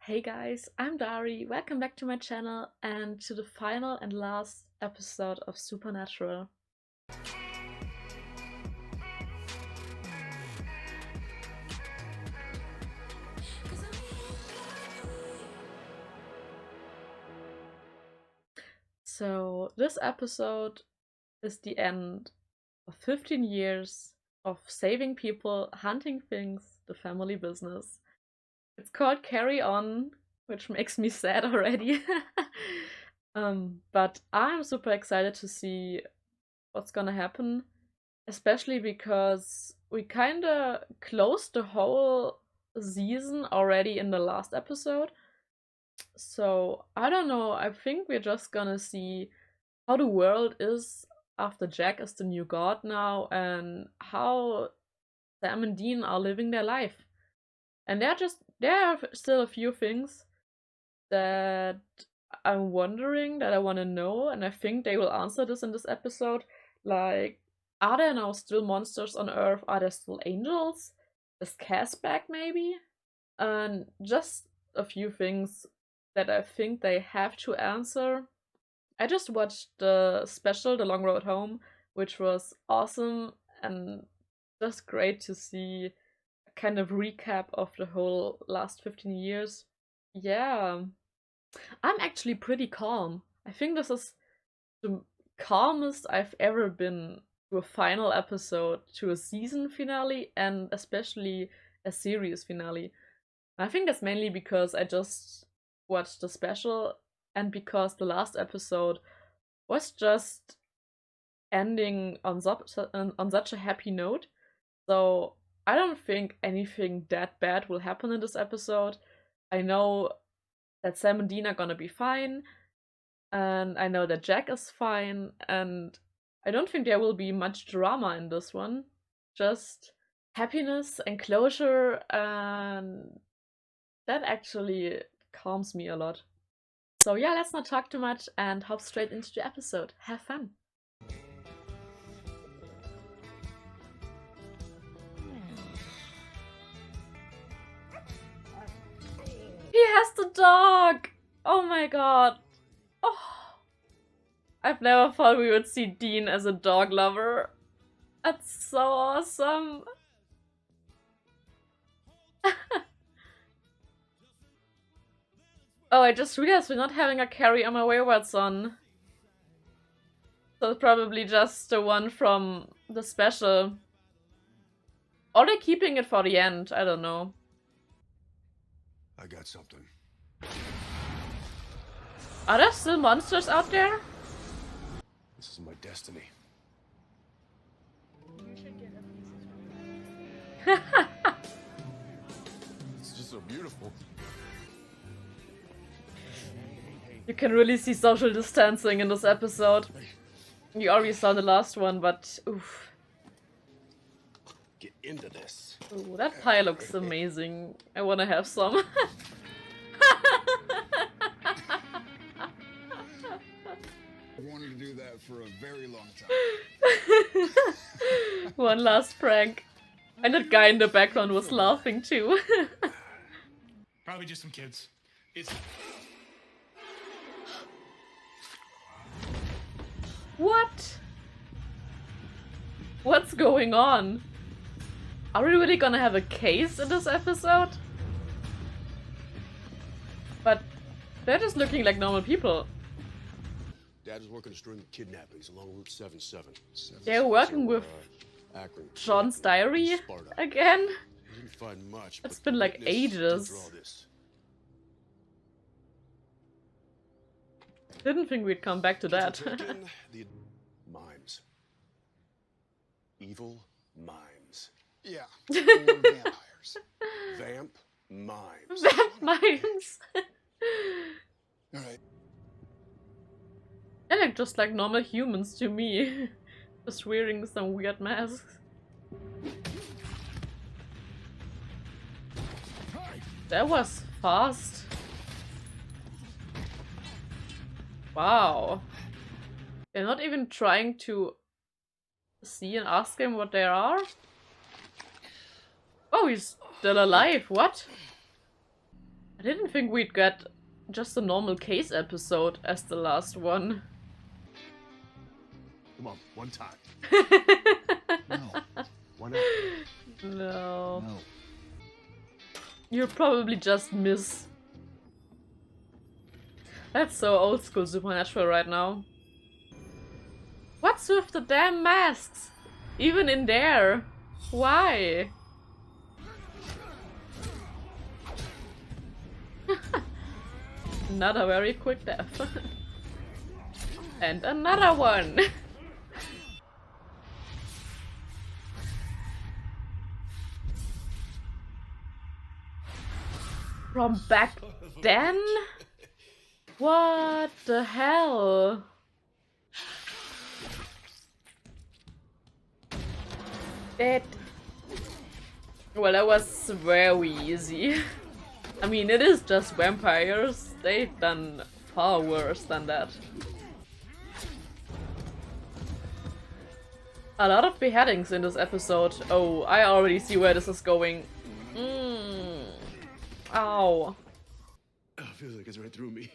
Hey guys, I'm Dari. Welcome back to my channel and to the final and last episode of Supernatural. So, this episode is the end of 15 years of saving people, hunting things, the family business. It's called Carry On, which makes me sad already. But I'm super excited to see what's gonna happen, especially because we kinda closed the whole season already in the last episode. So I don't know, I think we're just gonna see how the world is after Jack is the new god now and how Sam and Dean are living their life. And there are still a few things that I'm wondering that I want to know, and I think they will answer this in this episode. Like, are there now still monsters on Earth? Are there still angels? Is Cass back, maybe? And just a few things that I think they have to answer. I just watched the special, The Long Road Home, which was awesome and just great to see a kind of recap of the whole last 15 years. Yeah, I'm actually pretty calm. I think this is the calmest I've ever been to a final episode, to a season finale, and especially a series finale. I think that's mainly because I just watched the special and because the last episode was just ending on, on such a happy note. So I don't think anything that bad will happen in this episode. I know that Sam and Dean are gonna be fine, and I know that Jack is fine, and I don't think there will be much drama in this one. Just happiness and closure, and that actually calms me a lot. So yeah, let's not talk too much and hop straight into the episode. Have fun! He has the dog! Oh my god. Oh, I've never thought we would see Dean as a dog lover. That's so awesome. Oh, I just realized we're not having a Carry On My Wayward Son. So it's probably just the one from the special. Or they're keeping it for the end, I don't know. I got something. Are there still monsters out there? This is my destiny. It's just so beautiful. You can really see social distancing in this episode. You already saw the last one, but oof. Get into this. Ooh, that pie looks amazing. I wanna have some. I wanted to do that for a very long time. One last prank. And that guy in the background was laughing too. Probably just some kids. It's What? What's going on? Are we really gonna have a case in this episode? But they're just looking like normal people. Dad is working a string of kidnappings along Route 77. They're working with Akron, John's diary Sparta. again? We didn't find much. It's but been the like witness did ages. draw this. Didn't think we'd come back to that. Taken the mimes. Evil mimes. Yeah, or vampires. Vamp mimes. Vamp mimes. All right. They look just like normal humans to me. Just wearing some weird masks. That was fast. Wow. They're not even trying to see and ask him what they are? Oh, he's still alive. What? I didn't think we'd get just a normal case episode as the last one. Come on, one time. No. Why not? No. No. You'll probably just miss. That's so old school Supernatural right now. What's with the damn masks? Even in there. Why? Another very quick death. And another one. From back then? What the hell? That... Well, that was very easy. I mean, it is just vampires. They've done far worse than that. A lot of beheadings in this episode. Oh, I already see where this is going. Ow. It feels like it's right through me.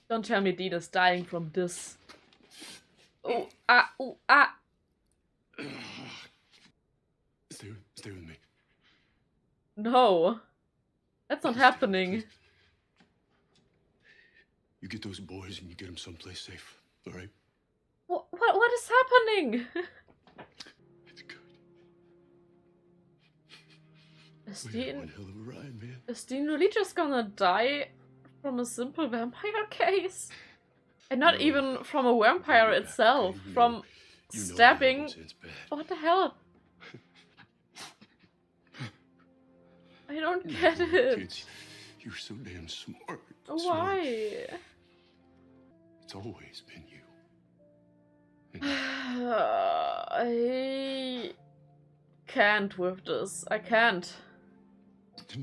Don't tell me Dean is dying from this. Oh, ah, ooh, ah. Stay with me. No. That's not happening. You get those boys and you get them someplace safe, all right? What is happening? It's good. Is We had Dean, one hell of a ride, man. is Dean really just gonna die from a simple vampire case? And not No. even from a vampire itself, You know- from you know stabbing. that sounds bad. What the hell? I don't get it. Kids, you're so damn smart. Why? It's always been you. I can't with this. I can't.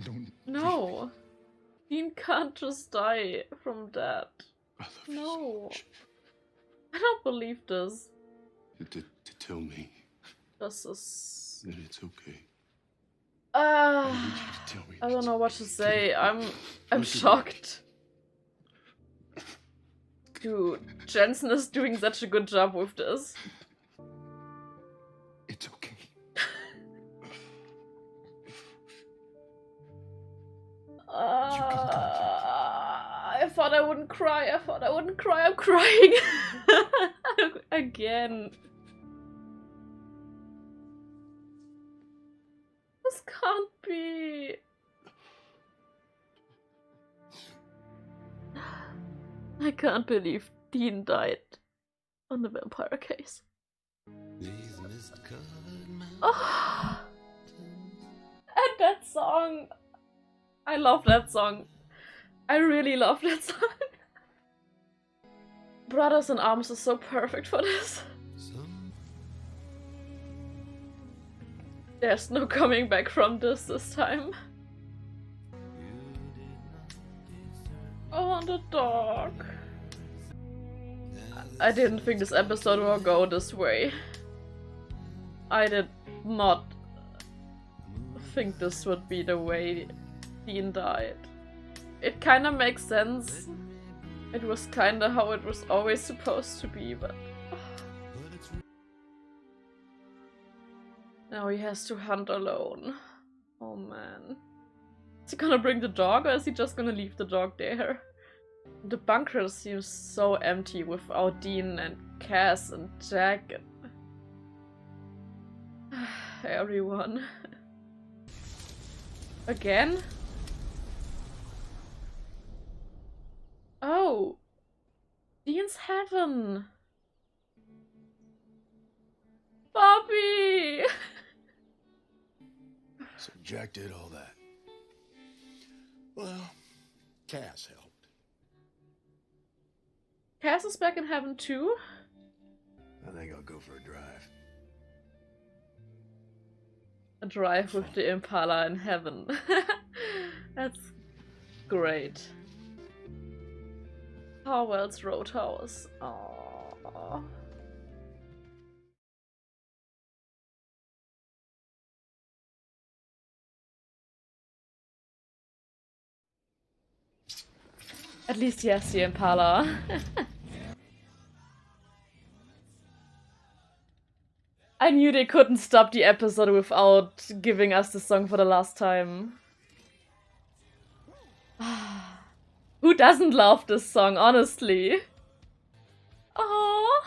Don't. No. Dean can't just die from that. I love you so No. much. I don't believe this. To tell me This is... that it's okay. I need you to tell me. I that don't it's know what to say. I'm Listen. shocked. Dude, Jensen is doing such a good job with this. It's okay. I thought I wouldn't cry. I thought I wouldn't cry. I'm crying. Again. This can't be. I can't believe Dean died on the vampire case. Oh. And that song. I love that song. I really love that song. Brothers in Arms is so perfect for this. There's no coming back from this time. Oh, the dog. I didn't think this episode would go this way. I did not think this would be the way Dean died. It kinda makes sense. It was kinda how it was always supposed to be, but... Now he has to hunt alone. Oh man. Is he gonna bring the dog, or is he just gonna leave the dog there? The bunker seems so empty without Dean and Cass and Jack and... everyone. Again? Oh! Dean's heaven! Bobby! So Jack did all that. Well, Cass helped. Cass is back in heaven too? I think I'll go for a drive. A drive with the Impala in heaven. That's great. Harwell's Roadhouse. Aww. At least he has the Impala. I knew they couldn't stop the episode without giving us the song for the last time. Who doesn't love this song, honestly? Aww.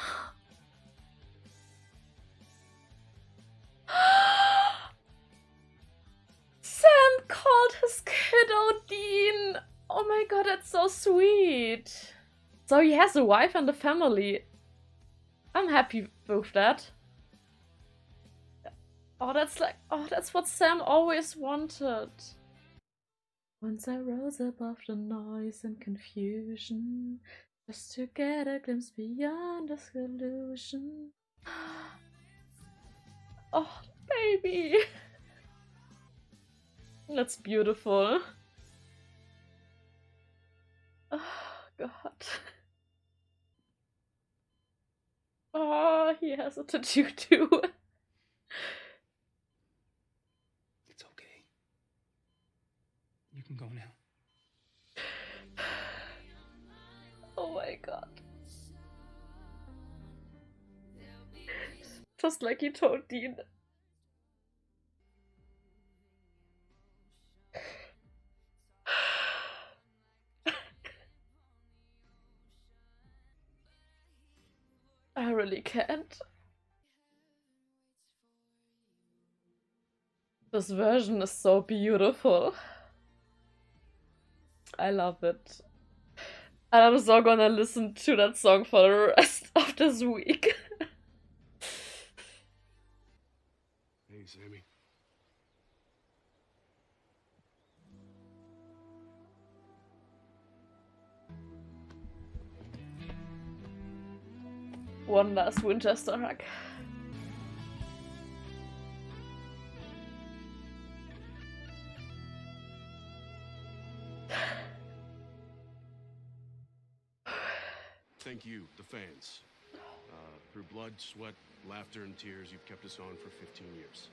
Sam called his kid Odin. Oh my god, that's so sweet. So he has a wife and a family. I'm happy with that. Oh, that's what Sam always wanted. Once I rose above the noise and confusion, just to get a glimpse beyond this illusion. Oh, baby. That's beautiful. Oh, God. Oh, he has a tattoo too. It's okay. You can go now. Oh my god. Just like he told Dean. I really can't. This version is so beautiful. I love it. And I'm so gonna listen to that song for the rest of this week. Hey, Sammy. One last Winchester hug. Thank you, the fans. Through blood, sweat, laughter, and tears, you've kept us on for 15 years.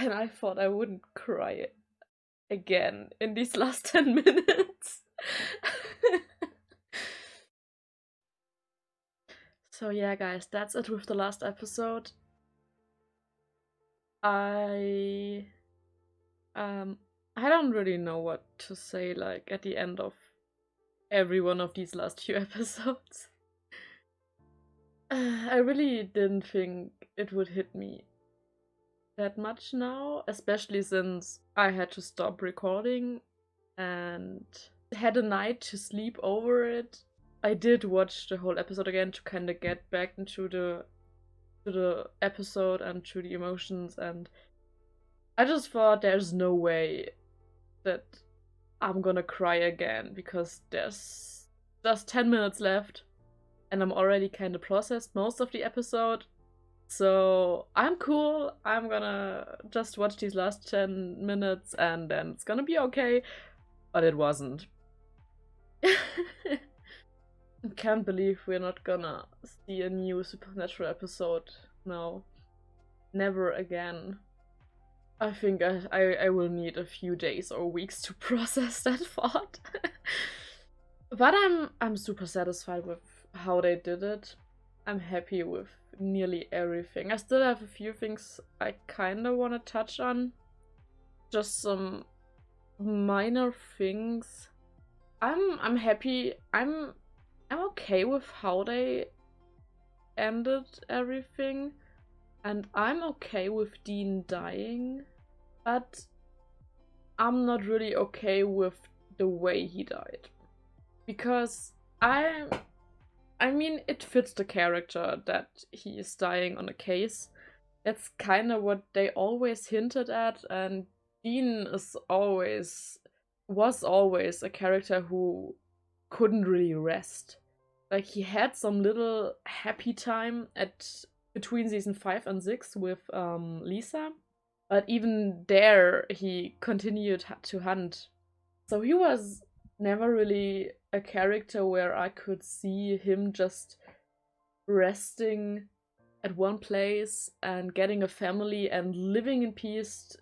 And I thought I wouldn't cry again in these last 10 minutes. So yeah, guys, that's it with the last episode. I don't really know what to say, like, at the end of every one of these last few episodes. I really didn't think it would hit me that much now, especially since I had to stop recording and had a night to sleep over it. I did watch the whole episode again to kind of get back into the episode and to the emotions, and I just thought there's no way that I'm gonna cry again because there's just 10 minutes left and I'm already kind of processed most of the episode. So I'm cool. I'm gonna just watch these last 10 minutes and then it's gonna be okay. But it wasn't. I can't believe we're not gonna see a new Supernatural episode now. Never again. I think I will need a few days or weeks to process that thought. But I'm super satisfied with how they did it. I'm happy with nearly everything. I still have a few things I kinda wanna touch on. Just some minor things. I'm happy. I'm okay with how they ended everything. And I'm okay with Dean dying. But I'm not really okay with the way he died. Because I mean, it fits the character that he is dying on a case. That's kind of what they always hinted at, and Dean was always a character who couldn't really rest. Like, he had some little happy time between season 5 and 6 with Lisa, but even there he continued to hunt. So he was never really a character where I could see him just resting at one place and getting a family and living in peace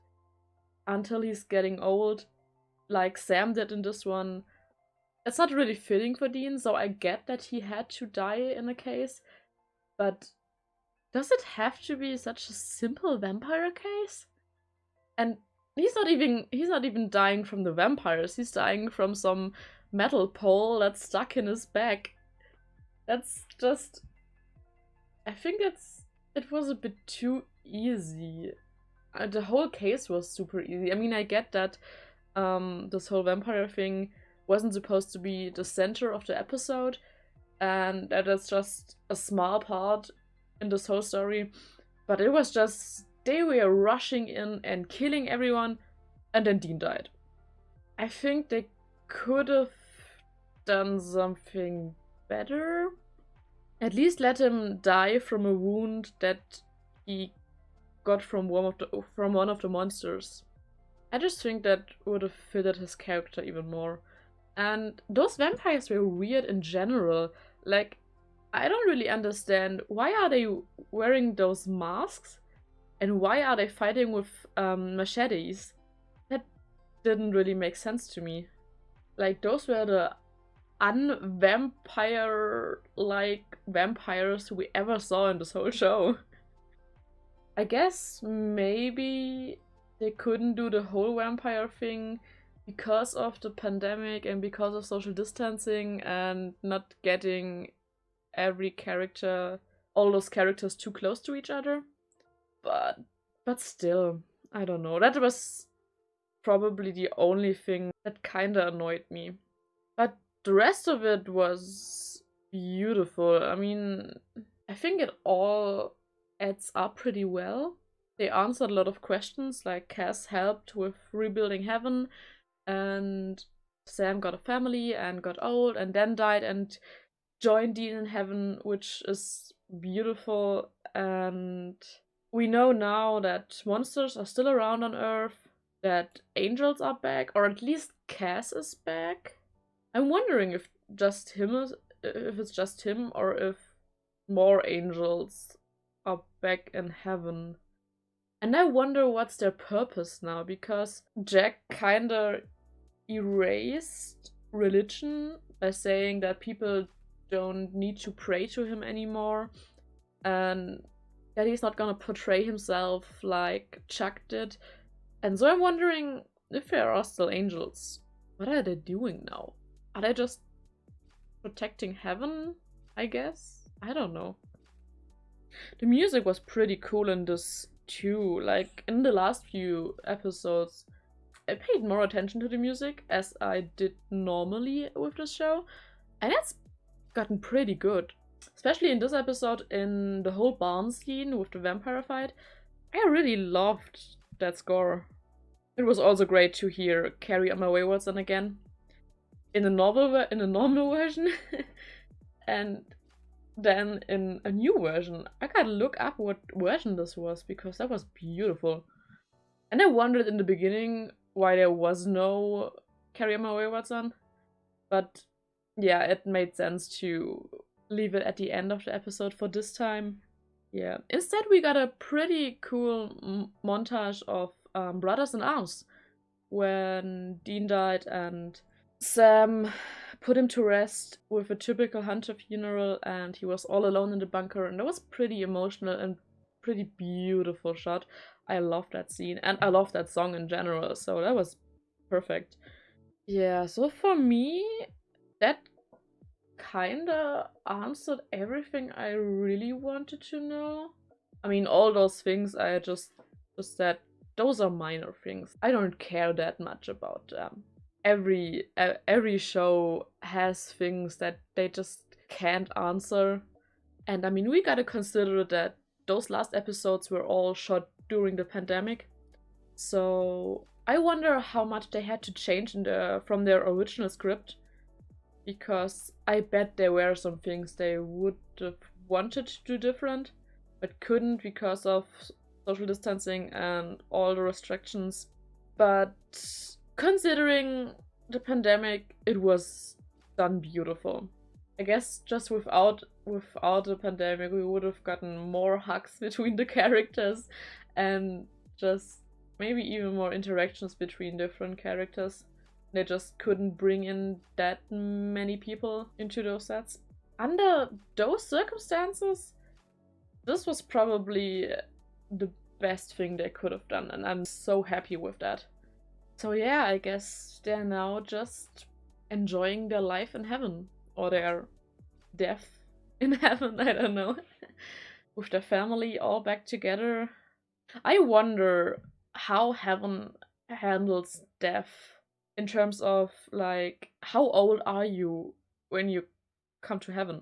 until he's getting old, like Sam did in this one. It's not really fitting for Dean, so I get that he had to die in a case, but does it have to be such a simple vampire case? And he's not even dying from the vampires, he's dying from some metal pole that's stuck in his back. That's just, I think it was a bit too easy. The whole case was super easy. I mean, I get that this whole vampire thing wasn't supposed to be the center of the episode, and that is just a small part in this whole story, but it was just, they were rushing in and killing everyone, and then Dean died. I think they could have done something better. At least let him die from a wound that he got from one of the monsters. I just think that would have fitted his character even more. And those vampires were weird in general. Like, I don't really understand, why are they wearing those masks? And why are they fighting with machetes? That didn't really make sense to me. Like, those were the unvampire-like vampires we ever saw in this whole show. I guess maybe they couldn't do the whole vampire thing because of the pandemic and because of social distancing and not getting all those characters too close to each other. But still, I don't know. That was probably the only thing that kinda annoyed me. But the rest of it was beautiful. I mean, I think it all adds up pretty well. They answered a lot of questions, like Cass helped with rebuilding heaven, and Sam got a family and got old and then died and joined Dean in heaven, which is beautiful. And we know now that monsters are still around on Earth, that angels are back, or at least Cass is back. I'm wondering if it's just him, or if more angels are back in heaven. And I wonder what's their purpose now, because Jack kinda erased religion by saying that people don't need to pray to him anymore, and that he's not gonna portray himself like Chuck did. And so I'm wondering if there are still angels. What are they doing now? Are they just protecting heaven, I guess? I don't know. The music was pretty cool in this too. Like, in the last few episodes, I paid more attention to the music, as I did normally with this show, and it's gotten pretty good. Especially in this episode, in the whole barn scene with the vampire fight, I really loved that score. It was also great to hear Carry On My Wayward Son again in a normal version, and then in a new version. I gotta look up what version this was, because that was beautiful. And I wondered in the beginning why there was no Carry On My Wayward Son, but yeah, it made sense to leave it at the end of the episode for this time. Yeah, instead we got a pretty cool montage of Brothers in Arms, when Dean died and Sam put him to rest with a typical hunter funeral, and he was all alone in the bunker, and that was pretty emotional and pretty beautiful shot. I love that scene, and I love that song in general, so that was perfect. Yeah, so for me, that kinda answered everything I really wanted to know. I mean, all those things I just said, those are minor things. I don't care that much about them. Every show has things that they just can't answer. And I mean, we gotta consider that those last episodes were all shot during the pandemic. So I wonder how much they had to change from their original script, because I bet there were some things they would have wanted to do different, but couldn't because of social distancing and all the restrictions. But considering the pandemic, it was done beautiful. I guess just without the pandemic, we would have gotten more hugs between the characters and just maybe even more interactions between different characters. They just couldn't bring in that many people into those sets. Under those circumstances, this was probably the best thing they could have done, and I'm so happy with that. So yeah, I guess they're now just enjoying their life in heaven, or their death in heaven, I don't know. With their family all back together. I wonder how heaven handles death in terms of, like, how old are you when you come to heaven?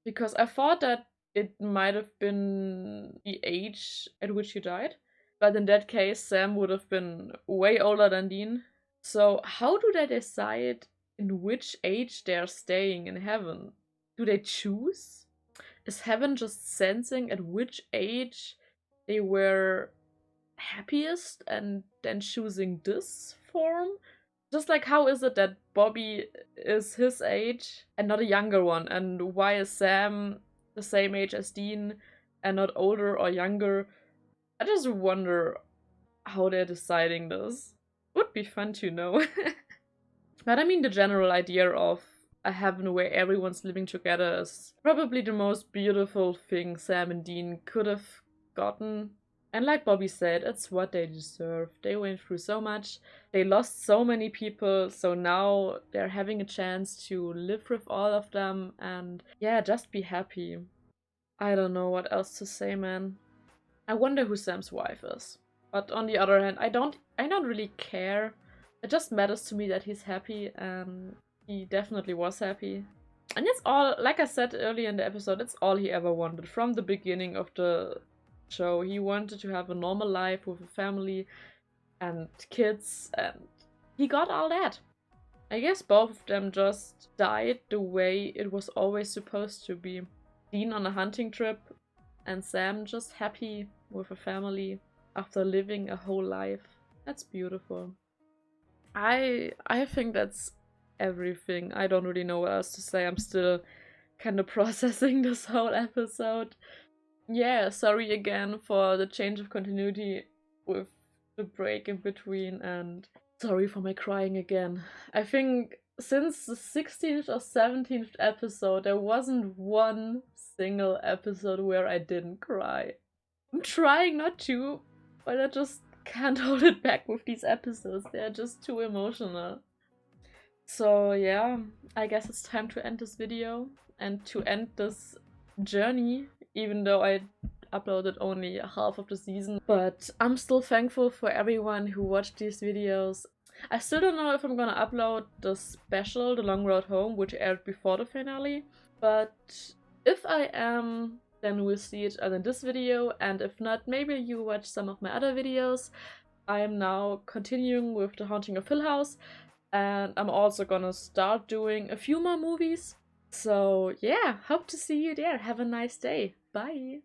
Because I thought that it might have been the age at which you died, but in that case, Sam would have been way older than Dean. So how do they decide in which age they're staying in heaven? Do they choose? Is heaven just sensing at which age they were happiest and then choosing this form? Just like, how is it that Bobby is his age and not a younger one? And why is Sam the same age as Dean and not older or younger? I just wonder how they're deciding this. Would be fun to know. But I mean, the general idea of a heaven where everyone's living together is probably the most beautiful thing Sam and Dean could have gotten. And like Bobby said, it's what they deserve. They went through so much. They lost so many people. So now they're having a chance to live with all of them. And yeah, just be happy. I don't know what else to say, man. I wonder who Sam's wife is. But on the other hand, I don't really care. It just matters to me that he's happy. And he definitely was happy. And it's all, like I said earlier in the episode, it's all he ever wanted from the beginning of the show. He wanted to have a normal life with a family and kids, and he got all that. I guess both of them just died the way it was always supposed to be. Dean on a hunting trip, and Sam just happy with a family after living a whole life. That's beautiful. I think that's everything. I don't really know what else to say. I'm still kind of processing this whole episode. Yeah, sorry again for the change of continuity with the break in between, and sorry for my crying again. I think since the 16th or 17th episode, there wasn't one single episode where I didn't cry. I'm trying not to, but I just can't hold it back with these episodes. They're just too emotional. So yeah, I guess it's time to end this video and to end this journey, even though I uploaded only half of the season. But I'm still thankful for everyone who watched these videos. I still don't know if I'm gonna upload the special, The Long Road Home, which aired before the finale. But if I am, then we'll see it in this video. And if not, maybe you watch some of my other videos. I am now continuing with The Haunting of Hill House. And I'm also gonna start doing a few more movies. So yeah, hope to see you there. Have a nice day. Bye!